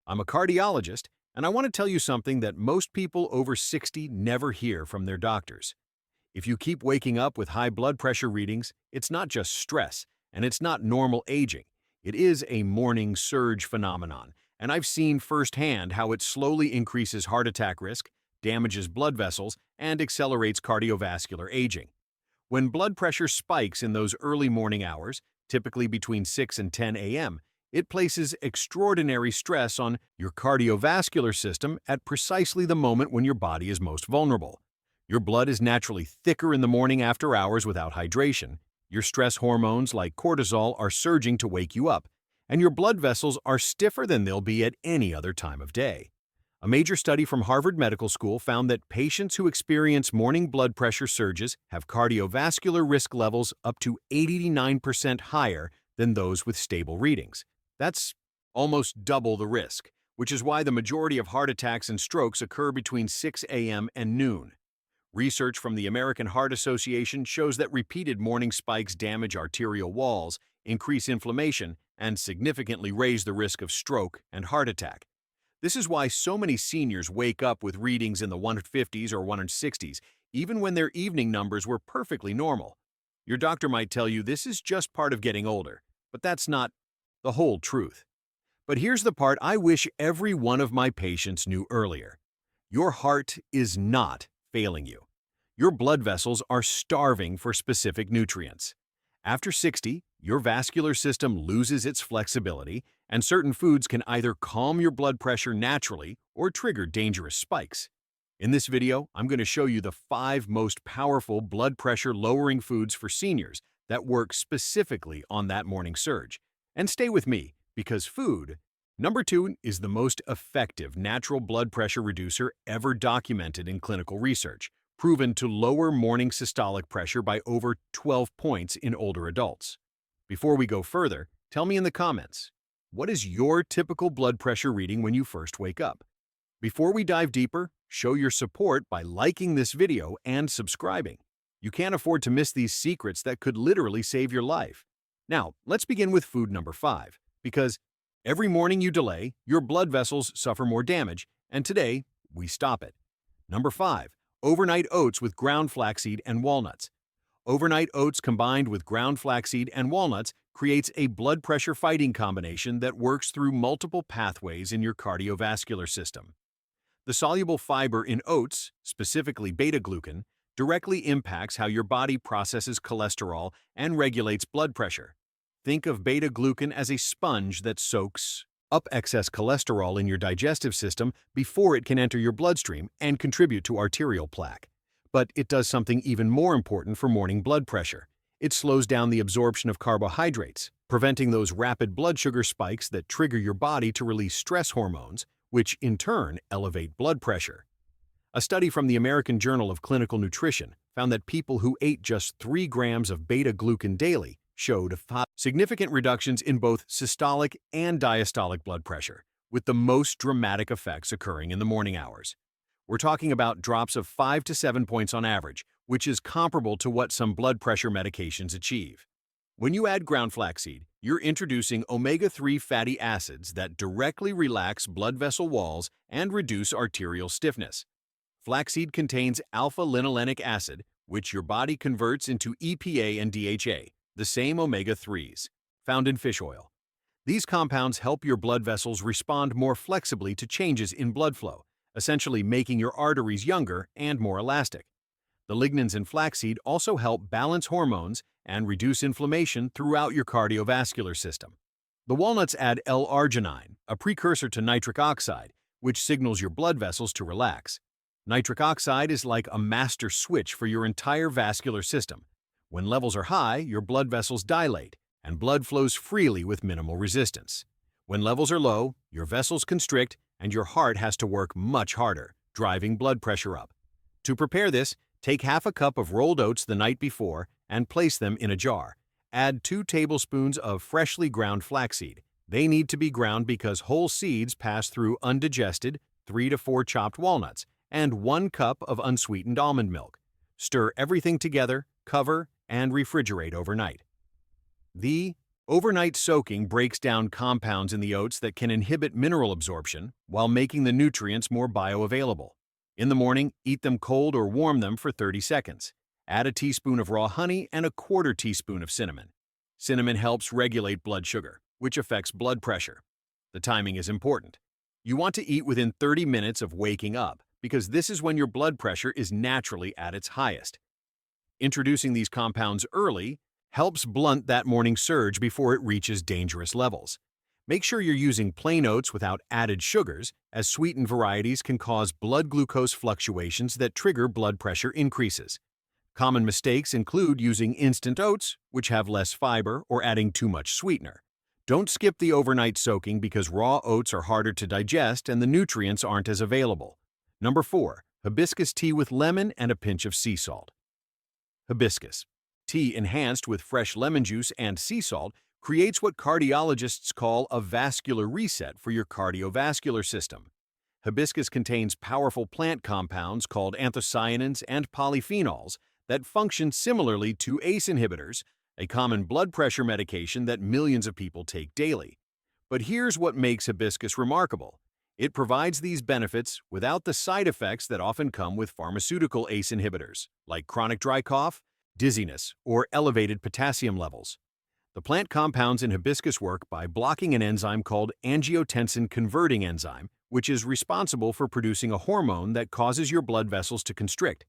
I'm a cardiologist, and I want to tell you something that most people over 60 never hear from their doctors. If you keep waking up with high blood pressure readings, it's not just stress, and it's not normal aging. It is a morning surge phenomenon, and I've seen firsthand how it slowly increases heart attack risk, damages blood vessels, and accelerates cardiovascular aging. When blood pressure spikes in those early morning hours, typically between 6 and 10 a.m., it places extraordinary stress on your cardiovascular system at precisely the moment when your body is most vulnerable. Your blood is naturally thicker in the morning after hours without hydration. Your stress hormones like cortisol are surging to wake you up, and your blood vessels are stiffer than they'll be at any other time of day. A major study from Harvard Medical School found that patients who experience morning blood pressure surges have cardiovascular risk levels up to 89% higher than those with stable readings. That's almost double the risk, which is why the majority of heart attacks and strokes occur between 6 a.m. and noon. Research from the American Heart Association shows that repeated morning spikes damage arterial walls, increase inflammation, and significantly raise the risk of stroke and heart attack. This is why so many seniors wake up with readings in the 150s or 160s, even when their evening numbers were perfectly normal. Your doctor might tell you this is just part of getting older, but that's not the whole truth. But here's the part I wish every one of my patients knew earlier. Your heart is not failing you. Your blood vessels are starving for specific nutrients. After 60, your vascular system loses its flexibility, and certain foods can either calm your blood pressure naturally or trigger dangerous spikes. In this video, I'm going to show you the 5 most powerful blood pressure lowering foods for seniors that work specifically on that morning surge. And stay with me, because food, number 2, is the most effective natural blood pressure reducer ever documented in clinical research, proven to lower morning systolic pressure by over 12 points in older adults. Before we go further, tell me in the comments, what is your typical blood pressure reading when you first wake up? Before we dive deeper, show your support by liking this video and subscribing. You can't afford to miss these secrets that could literally save your life. Now, let's begin with food number 5, because every morning you delay, your blood vessels suffer more damage, and today, we stop it. Number 5. Overnight oats with ground flaxseed and walnuts. Overnight oats combined with ground flaxseed and walnuts creates a blood pressure fighting combination that works through multiple pathways in your cardiovascular system. The soluble fiber in oats, specifically beta-glucan, directly impacts how your body processes cholesterol and regulates blood pressure. Think of beta-glucan as a sponge that soaks up excess cholesterol in your digestive system before it can enter your bloodstream and contribute to arterial plaque. But it does something even more important for morning blood pressure. It slows down the absorption of carbohydrates, preventing those rapid blood sugar spikes that trigger your body to release stress hormones, which in turn elevate blood pressure. A study from the American Journal of Clinical Nutrition found that people who ate just 3 grams of beta-glucan daily showed significant reductions in both systolic and diastolic blood pressure, with the most dramatic effects occurring in the morning hours. We're talking about drops of 5 to 7 points on average, which is comparable to what some blood pressure medications achieve. When you add ground flaxseed, you're introducing omega-3 fatty acids that directly relax blood vessel walls and reduce arterial stiffness. Flaxseed contains alpha-linolenic acid, which your body converts into EPA and DHA, the same omega-3s, found in fish oil. These compounds help your blood vessels respond more flexibly to changes in blood flow, essentially making your arteries younger and more elastic. The lignans in flaxseed also help balance hormones and reduce inflammation throughout your cardiovascular system. The walnuts add L-arginine, a precursor to nitric oxide, which signals your blood vessels to relax. Nitric oxide is like a master switch for your entire vascular system. When levels are high, your blood vessels dilate, and blood flows freely with minimal resistance. When levels are low, your vessels constrict, and your heart has to work much harder, driving blood pressure up. To prepare this, take half a cup of rolled oats the night before and place them in a jar. Add 2 tablespoons of freshly ground flaxseed. They need to be ground because whole seeds pass through undigested 3 to 4 chopped walnuts, and 1 cup of unsweetened almond milk. Stir everything together, cover, and refrigerate overnight. The Overnight soaking breaks down compounds in the oats that can inhibit mineral absorption while making the nutrients more bioavailable. In the morning, eat them cold or warm them for 30 seconds. Add a teaspoon of raw honey and a quarter teaspoon of cinnamon. Cinnamon helps regulate blood sugar, which affects blood pressure. The timing is important. You want to eat within 30 minutes of waking up because this is when your blood pressure is naturally at its highest. Introducing these compounds early helps blunt that morning surge before it reaches dangerous levels. Make sure you're using plain oats without added sugars, as sweetened varieties can cause blood glucose fluctuations that trigger blood pressure increases. Common mistakes include using instant oats, which have less fiber, or adding too much sweetener. Don't skip the overnight soaking because raw oats are harder to digest and the nutrients aren't as available. Number 4. Hibiscus tea with lemon and a pinch of sea salt. Hibiscus tea enhanced with fresh lemon juice and sea salt creates what cardiologists call a vascular reset for your cardiovascular system. Hibiscus contains powerful plant compounds called anthocyanins and polyphenols that function similarly to ACE inhibitors, a common blood pressure medication that millions of people take daily. But here's what makes hibiscus remarkable. It provides these benefits without the side effects that often come with pharmaceutical ACE inhibitors, like chronic dry cough, dizziness, or elevated potassium levels. The plant compounds in hibiscus work by blocking an enzyme called angiotensin-converting enzyme, which is responsible for producing a hormone that causes your blood vessels to constrict.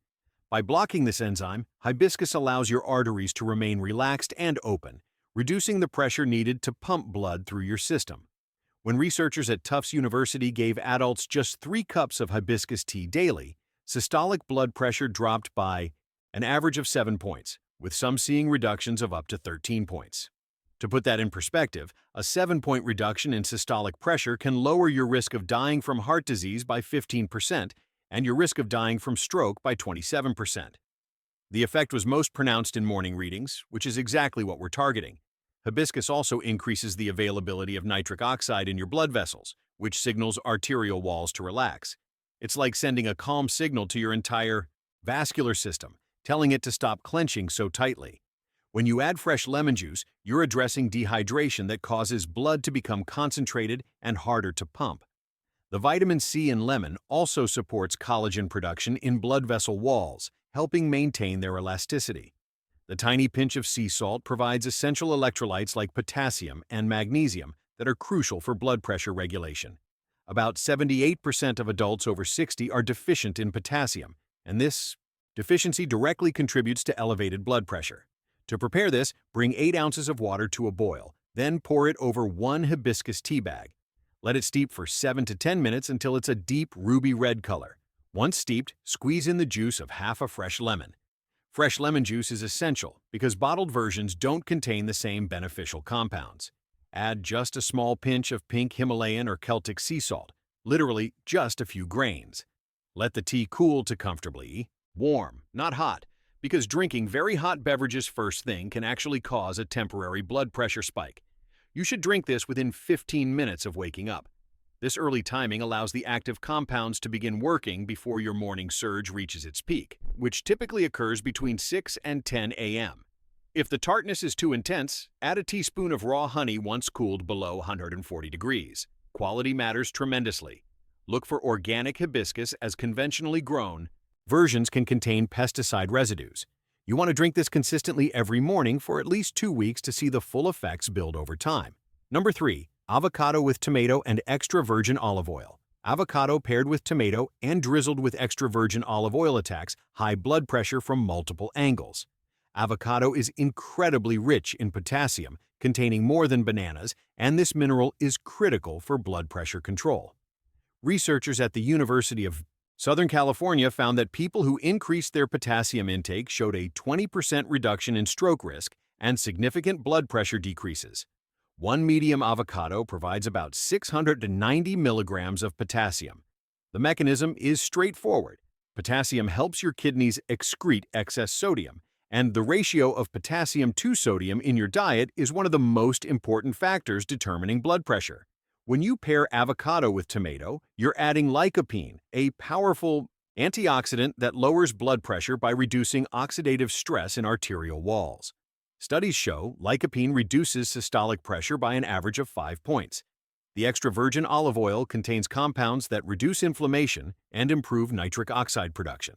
By blocking this enzyme, hibiscus allows your arteries to remain relaxed and open, reducing the pressure needed to pump blood through your system. When researchers at Tufts University gave adults just 3 cups of hibiscus tea daily, systolic blood pressure dropped by an average of 7 points, with some seeing reductions of up to 13 points. To put that in perspective, a 7-point reduction in systolic pressure can lower your risk of dying from heart disease by 15% and your risk of dying from stroke by 27%. The effect was most pronounced in morning readings, which is exactly what we're targeting. Hibiscus also increases the availability of nitric oxide in your blood vessels, which signals arterial walls to relax. It's like sending a calm signal to your entire vascular system, telling it to stop clenching so tightly. When you add fresh lemon juice, you're addressing dehydration that causes blood to become concentrated and harder to pump. The vitamin C in lemon also supports collagen production in blood vessel walls, helping maintain their elasticity. The tiny pinch of sea salt provides essential electrolytes like potassium and magnesium that are crucial for blood pressure regulation. About 78% of adults over 60 are deficient in potassium, and this deficiency directly contributes to elevated blood pressure. To prepare this, bring 8 ounces of water to a boil, then pour it over 1 hibiscus tea bag. Let it steep for 7 to 10 minutes until it's a deep ruby red color. Once steeped, squeeze in the juice of half a fresh lemon. Fresh lemon juice is essential because bottled versions don't contain the same beneficial compounds. Add just a small pinch of pink Himalayan or Celtic sea salt, literally just a few grains. Let the tea cool to comfortably warm, not hot, because drinking very hot beverages first thing can actually cause a temporary blood pressure spike. You should drink this within 15 minutes of waking up. This early timing allows the active compounds to begin working before your morning surge reaches its peak, which typically occurs between 6 and 10 a.m. If the tartness is too intense, add a teaspoon of raw honey once cooled below 140 degrees. Quality matters tremendously. Look for organic hibiscus, as conventionally grown versions can contain pesticide residues. You want to drink this consistently every morning for at least 2 weeks to see the full effects build over time. Number 3. Avocado with tomato and extra virgin olive oil. Avocado paired with tomato and drizzled with extra virgin olive oil attacks high blood pressure from multiple angles. Avocado is incredibly rich in potassium, containing more than bananas, and this mineral is critical for blood pressure control. Researchers at the University of Southern California found that people who increased their potassium intake showed a 20% reduction in stroke risk and significant blood pressure decreases. One medium avocado provides about 690 milligrams of potassium. The mechanism is straightforward. Potassium helps your kidneys excrete excess sodium, and the ratio of potassium to sodium in your diet is one of the most important factors determining blood pressure. When you pair avocado with tomato, you're adding lycopene, a powerful antioxidant that lowers blood pressure by reducing oxidative stress in arterial walls. Studies show lycopene reduces systolic pressure by an average of 5 points. The extra virgin olive oil contains compounds that reduce inflammation and improve nitric oxide production.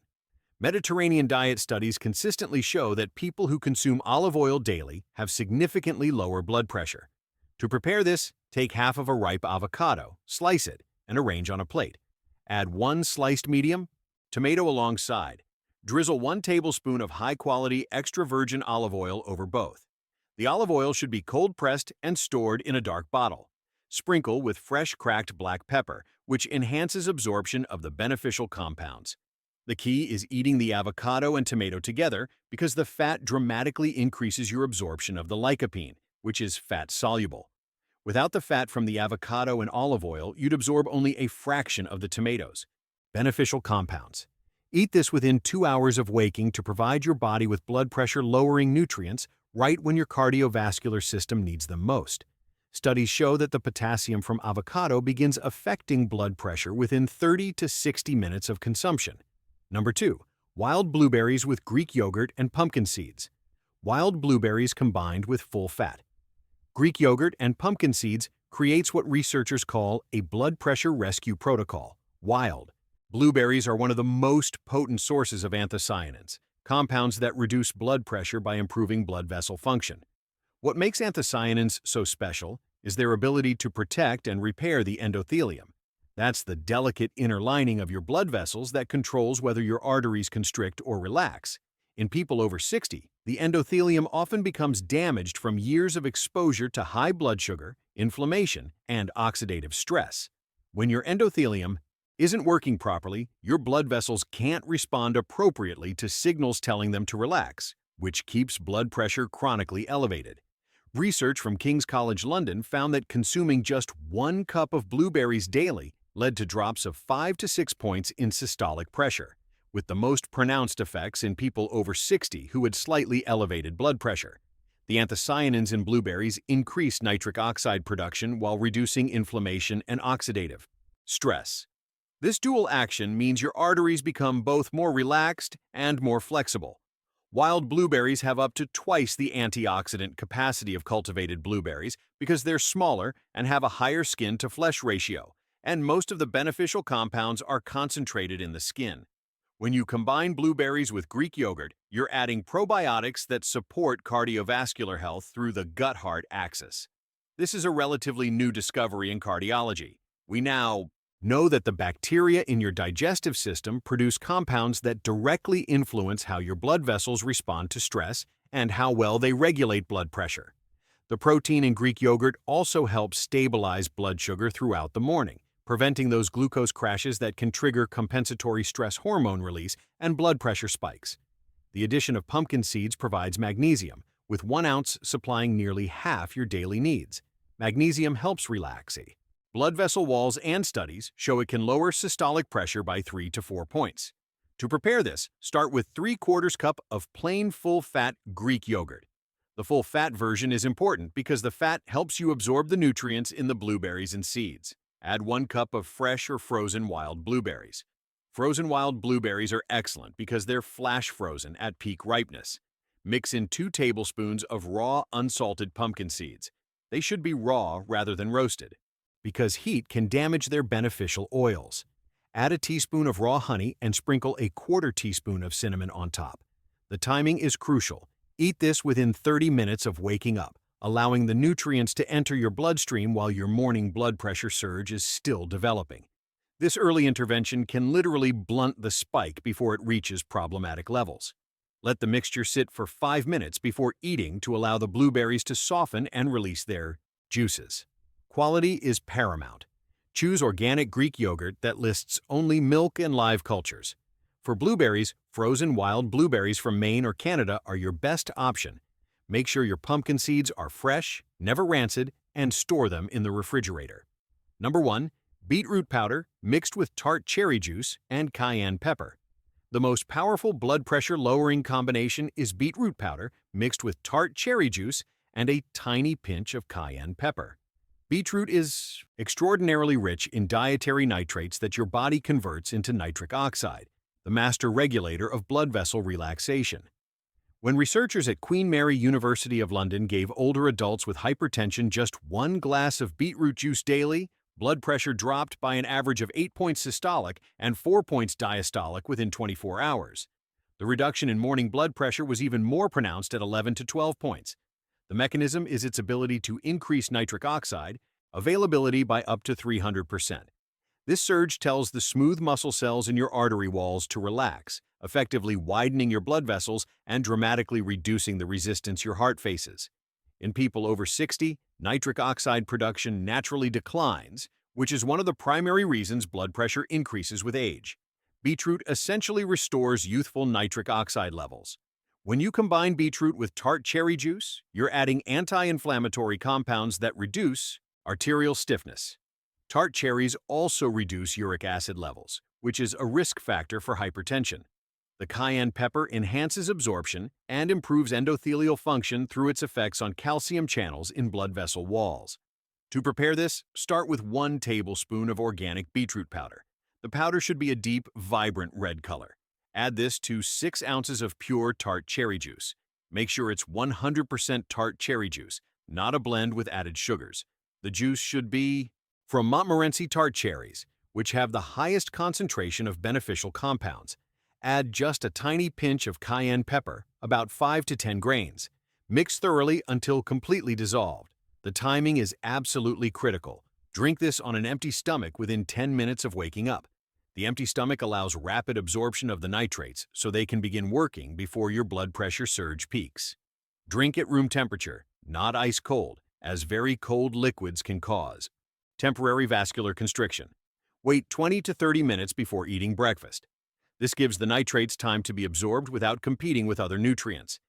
Mediterranean diet studies consistently show that people who consume olive oil daily have significantly lower blood pressure. To prepare this, take half of a ripe avocado, slice it, and arrange on a plate. Add 1 sliced medium tomato alongside. Drizzle 1 tablespoon of high-quality extra virgin olive oil over both. The olive oil should be cold-pressed and stored in a dark bottle. Sprinkle with fresh cracked black pepper, which enhances absorption of the beneficial compounds. The key is eating the avocado and tomato together because the fat dramatically increases your absorption of the lycopene, which is fat-soluble. Without the fat from the avocado and olive oil, you'd absorb only a fraction of the tomatoes. Beneficial compounds. Eat this within 2 hours of waking to provide your body with blood pressure-lowering nutrients right when your cardiovascular system needs them most. Studies show that the potassium from avocado begins affecting blood pressure within 30 to 60 minutes of consumption. Number 2. Wild blueberries with Greek yogurt and pumpkin seeds. Wild blueberries combined with full fat. Greek yogurt and pumpkin seeds creates what researchers call a blood pressure rescue protocol, WILD. Blueberries are one of the most potent sources of anthocyanins, compounds that reduce blood pressure by improving blood vessel function. What makes anthocyanins so special is their ability to protect and repair the endothelium. That's the delicate inner lining of your blood vessels that controls whether your arteries constrict or relax. In people over 60, the endothelium often becomes damaged from years of exposure to high blood sugar, inflammation, and oxidative stress. When your endothelium isn't working properly, your blood vessels can't respond appropriately to signals telling them to relax, which keeps blood pressure chronically elevated. Research from King's College London found that consuming just 1 cup of blueberries daily led to drops of 5 to 6 points in systolic pressure, with the most pronounced effects in people over 60 who had slightly elevated blood pressure. The anthocyanins in blueberries increase nitric oxide production while reducing inflammation and oxidative stress. This dual action means your arteries become both more relaxed and more flexible. Wild blueberries have up to twice the antioxidant capacity of cultivated blueberries because they're smaller and have a higher skin-to-flesh ratio, and most of the beneficial compounds are concentrated in the skin. When you combine blueberries with Greek yogurt, you're adding probiotics that support cardiovascular health through the gut-heart axis. This is a relatively new discovery in cardiology. We now know that the bacteria in your digestive system produce compounds that directly influence how your blood vessels respond to stress and how well they regulate blood pressure. The protein in Greek yogurt also helps stabilize blood sugar throughout the morning, preventing those glucose crashes that can trigger compensatory stress hormone release and blood pressure spikes. The addition of pumpkin seeds provides magnesium, with 1 ounce supplying nearly half your daily needs. Magnesium helps relaxing blood vessel walls, and studies show it can lower systolic pressure by 3 to 4 points. To prepare this, start with 3/4 cup of plain full-fat Greek yogurt. The full-fat version is important because the fat helps you absorb the nutrients in the blueberries and seeds. Add 1 cup of fresh or frozen wild blueberries. Frozen wild blueberries are excellent because they're flash frozen at peak ripeness. Mix in 2 tablespoons of raw, unsalted pumpkin seeds. They should be raw rather than roasted, because heat can damage their beneficial oils. Add a teaspoon of raw honey and sprinkle a 1/4 teaspoon of cinnamon on top. The timing is crucial. Eat this within 30 minutes of waking up, allowing the nutrients to enter your bloodstream while your morning blood pressure surge is still developing. This early intervention can literally blunt the spike before it reaches problematic levels. Let the mixture sit for 5 minutes before eating to allow the blueberries to soften and release their juices. Quality is paramount. Choose organic Greek yogurt that lists only milk and live cultures. For blueberries, frozen wild blueberries from Maine or Canada are your best option. Make sure your pumpkin seeds are fresh, never rancid, and store them in the refrigerator. Number 1. Beetroot powder mixed with tart cherry juice and cayenne pepper. The most powerful blood pressure lowering combination is beetroot powder mixed with tart cherry juice and a tiny pinch of cayenne pepper. Beetroot is extraordinarily rich in dietary nitrates that your body converts into nitric oxide, the master regulator of blood vessel relaxation. When researchers at Queen Mary University of London gave older adults with hypertension just 1 glass of beetroot juice daily, blood pressure dropped by an average of 8 points systolic and 4 points diastolic within 24 hours. The reduction in morning blood pressure was even more pronounced at 11 to 12 points. The mechanism is its ability to increase nitric oxide availability by up to 300%. This surge tells the smooth muscle cells in your artery walls to relax, effectively widening your blood vessels and dramatically reducing the resistance your heart faces. In people over 60, nitric oxide production naturally declines, which is one of the primary reasons blood pressure increases with age. Beetroot essentially restores youthful nitric oxide levels. When you combine beetroot with tart cherry juice, you're adding anti-inflammatory compounds that reduce arterial stiffness. Tart cherries also reduce uric acid levels, which is a risk factor for hypertension. The cayenne pepper enhances absorption and improves endothelial function through its effects on calcium channels in blood vessel walls. To prepare this, start with 1 tablespoon of organic beetroot powder. The powder should be a deep, vibrant red color. Add this to 6 ounces of pure tart cherry juice. Make sure it's 100% tart cherry juice, not a blend with added sugars. The juice should be from Montmorency tart cherries, which have the highest concentration of beneficial compounds. Add just a tiny pinch of cayenne pepper, about 5 to 10 grains. Mix thoroughly until completely dissolved. The timing is absolutely critical. Drink this on an empty stomach within 10 minutes of waking up. The empty stomach allows rapid absorption of the nitrates so they can begin working before your blood pressure surge peaks. Drink at room temperature, not ice cold, as very cold liquids can cause temporary vascular constriction. Wait 20 to 30 minutes before eating breakfast. This gives the nitrates time to be absorbed without competing with other nutrients.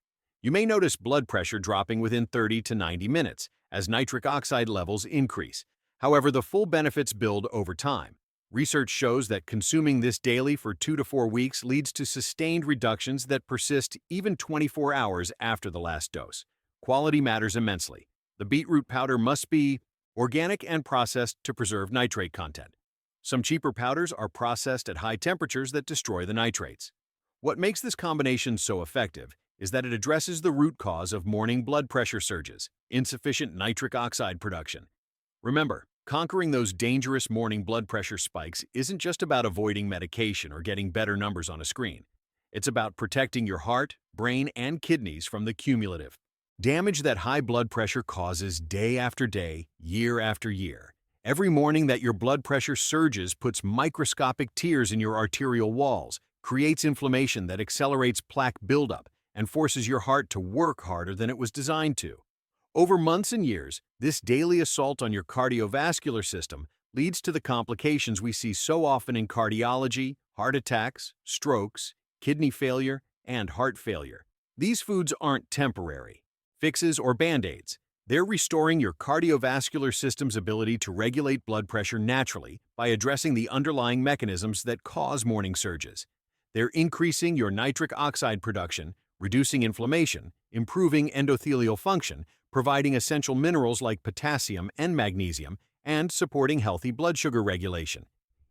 You may notice blood pressure dropping within 30 to 90 minutes as nitric oxide levels increase. However, the full benefits build over time. Research shows that consuming this daily for 2 to 4 weeks leads to sustained reductions that persist even 24 hours after the last dose. Quality matters immensely. The beetroot powder must be organic and processed to preserve nitrate content. Some cheaper powders are processed at high temperatures that destroy the nitrates. What makes this combination so effective is that it addresses the root cause of morning blood pressure surges, insufficient nitric oxide production. Remember, conquering those dangerous morning blood pressure spikes isn't just about avoiding medication or getting better numbers on a screen. It's about protecting your heart, brain, and kidneys from the cumulative damage that high blood pressure causes day after day, year after year. Every morning that your blood pressure surges puts microscopic tears in your arterial walls, creates inflammation that accelerates plaque buildup, and forces your heart to work harder than it was designed to. Over months and years, this daily assault on your cardiovascular system leads to the complications we see so often in cardiology, heart attacks, strokes, kidney failure, and heart failure. These foods aren't temporary fixes or band-aids. They're restoring your cardiovascular system's ability to regulate blood pressure naturally by addressing the underlying mechanisms that cause morning surges. They're increasing your nitric oxide production, reducing inflammation, improving endothelial function, providing essential minerals like potassium and magnesium, and supporting healthy blood sugar regulation.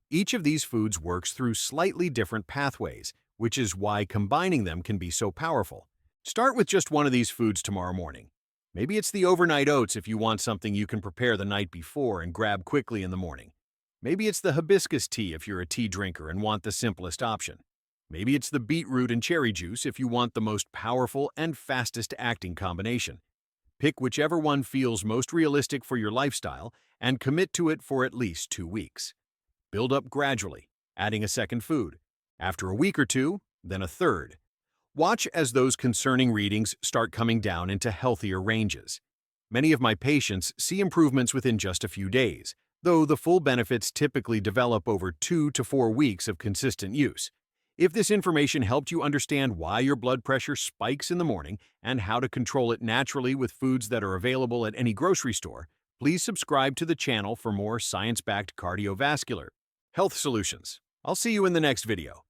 Each of these foods works through slightly different pathways, which is why combining them can be so powerful. Start with just one of these foods tomorrow morning. Maybe it's the overnight oats if you want something you can prepare the night before and grab quickly in the morning. Maybe it's the hibiscus tea if you're a tea drinker and want the simplest option. Maybe it's the beetroot and cherry juice if you want the most powerful and fastest-acting combination. Pick whichever one feels most realistic for your lifestyle and commit to it for at least 2 weeks. Build up gradually, adding a second food. After a week or two, then a third. Watch as those concerning readings start coming down into healthier ranges. Many of my patients see improvements within just a few days, though the full benefits typically develop over 2 to 4 weeks of consistent use. If this information helped you understand why your blood pressure spikes in the morning and how to control it naturally with foods that are available at any grocery store, please subscribe to the channel for more science-backed cardiovascular health solutions. I'll see you in the next video.